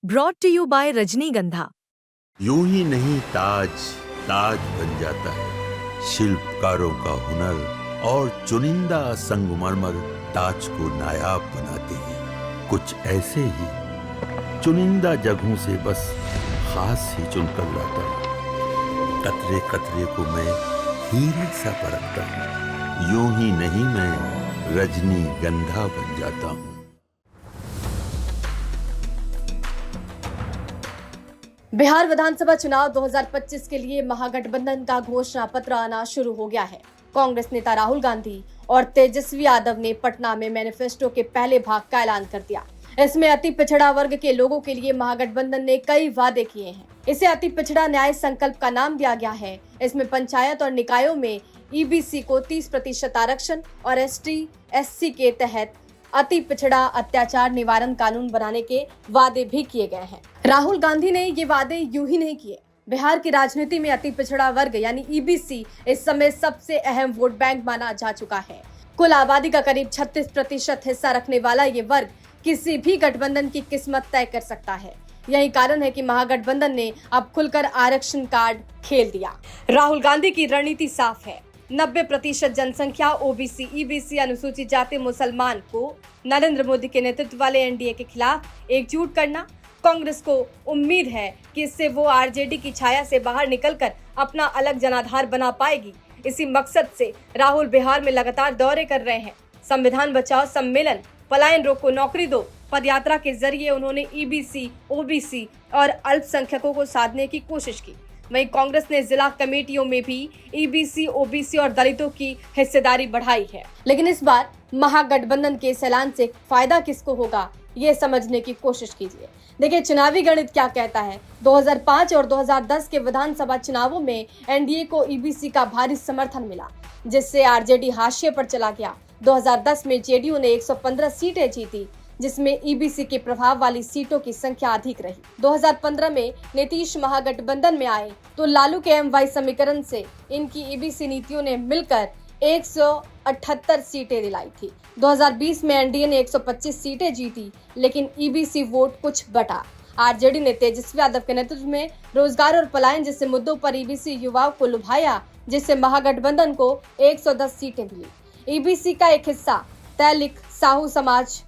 Brought to you bye रजनीगंधा। यूं ही नहीं ताज ताज बन जाता है, शिल्पकारों का हुनर और चुनिंदा संगमरमर ताज को नायाब बनाते हैं। कुछ ऐसे ही चुनिंदा जगहों से बस खास ही चुनकर लाता हूँ। कतरे कतरे को मैं हीरे सा परखता हूँ। यूं ही नहीं मैं रजनीगंधा बन जाता हूँ। बिहार विधानसभा चुनाव 2025 के लिए महागठबंधन का घोषणा पत्र आना शुरू हो गया है। कांग्रेस नेता राहुल गांधी और तेजस्वी यादव ने पटना में मैनिफेस्टो के पहले भाग का ऐलान कर दिया। इसमें अति पिछड़ा वर्ग के लोगों के लिए महागठबंधन ने कई वादे किए हैं। इसे अति पिछड़ा न्याय संकल्प का नाम दिया गया है। इसमें पंचायत और निकायों में ईबीसी को 30% आरक्षण और ST/SC के तहत अति पिछड़ा अत्याचार निवारण कानून बनाने के वादे भी किए गए हैं। राहुल गांधी ने ये वादे यूं ही नहीं किए। बिहार की राजनीति में अति पिछड़ा वर्ग यानी ईबीसी इस समय सबसे अहम वोट बैंक माना जा चुका है। कुल आबादी का करीब 36% हिस्सा रखने वाला ये वर्ग किसी भी गठबंधन की किस्मत तय कर सकता है। यही कारण है कि महागठबंधन ने अब खुलकर आरक्षण कार्ड खेल दिया। राहुल गांधी की रणनीति साफ है। 90% जनसंख्या ओबीसी, ईबीसी, अनुसूचित जाति, मुसलमान को नरेंद्र मोदी के नेतृत्व वाले एनडीए के खिलाफ एकजुट करना। कांग्रेस को उम्मीद है कि इससे वो आरजेडी की छाया से बाहर निकलकर अपना अलग जनाधार बना पाएगी। इसी मकसद से राहुल बिहार में लगातार दौरे कर रहे हैं। संविधान बचाओ सम्मेलन, पलायन रोको नौकरी दो पदयात्रा के जरिए उन्होंने ईबीसी, ओबीसी और अल्पसंख्यकों को साधने की कोशिश की। वहीं कांग्रेस ने जिला कमेटियों में भी ईबीसी, ओबीसी और दलितों की हिस्सेदारी बढ़ाई है। लेकिन इस बार महागठबंधन के इस ऐलान से फायदा किसको होगा, ये समझने की कोशिश कीजिए। देखिए, चुनावी गणित क्या कहता है। 2005 और 2010 के विधानसभा चुनावों में एनडीए को ईबीसी का भारी समर्थन मिला, जिससे आरजेडी हाशिए पर चला गया। 2010 में जेडीयू ने 115 सीटें जीती, जिसमें ईबीसी के प्रभाव वाली सीटों की संख्या अधिक रही। 2015 में नीतीश महागठबंधन में आए तो लालू के MY समीकरण से इनकी ईबीसी नीतियों ने मिलकर 178 सीटें दिलाई थी। 2020 में एनडीए ने 125 सीटें जीती, लेकिन ईबीसी वोट कुछ बटा। आरजेडी ने तेजस्वी यादव के नेतृत्व में रोजगार और पलायन जैसे मुद्दों पर ईबीसी युवाओं को लुभाया, जिससे महागठबंधन को 110 सीटें मिली। ईबीसी का एक हिस्सा तैलिक साहू समाज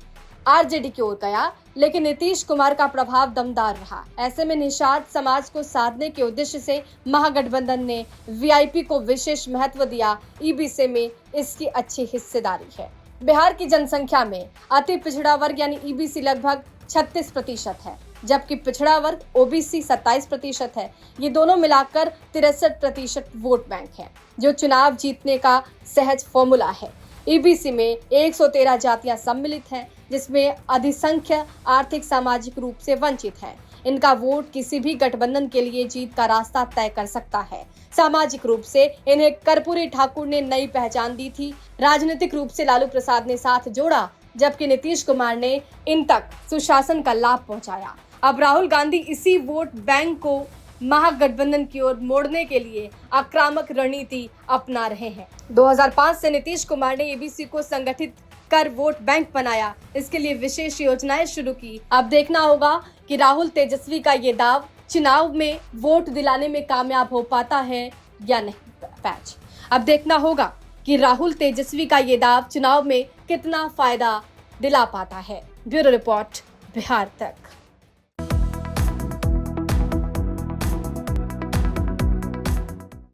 आरजेडी की ओर गया, लेकिन नीतीश कुमार का प्रभाव दमदार रहा। ऐसे में निषाद समाज को साधने के उद्देश्य से महागठबंधन ने वीआईपी को विशेष महत्व दिया। ईबीसी में इसकी अच्छी हिस्सेदारी है। बिहार की जनसंख्या में अति पिछड़ा वर्ग यानी ईबीसी लगभग 36% है, जबकि पिछड़ा वर्ग ओबीसी 27% है। ये दोनों मिलाकर 63% वोट बैंक है, जो चुनाव जीतने का सहज फॉर्मूला है। ईबीसी में 113 जातियां सम्मिलित हैं, जिसमें अधिसंख्य आर्थिक सामाजिक रूप से वंचित है। इनका वोट किसी भी गठबंधन के लिए जीत का रास्ता तय कर सकता है। सामाजिक रूप से इन्हें कर्पूरी ठाकुर ने नई पहचान दी थी। राजनीतिक रूप से लालू प्रसाद ने साथ जोड़ा, जबकि नीतीश कुमार ने इन तक सुशासन का लाभ पहुंचाया। अब राहुल गांधी इसी वोट बैंक को महागठबंधन की ओर मोड़ने के लिए आक्रामक रणनीति अपना रहे हैं। 2005 से नीतीश कुमार ने ईबीसी को संगठित कर वोट बैंक बनाया। इसके लिए विशेष योजनाएं शुरू की। अब देखना होगा कि राहुल तेजस्वी का ये दाव चुनाव में वोट दिलाने में कामयाब हो पाता है या नहीं। पैच अब देखना होगा कि राहुल तेजस्वी का ये दाव चुनाव में कितना फायदा दिला पाता है। ब्यूरो रिपोर्ट, बिहार तक।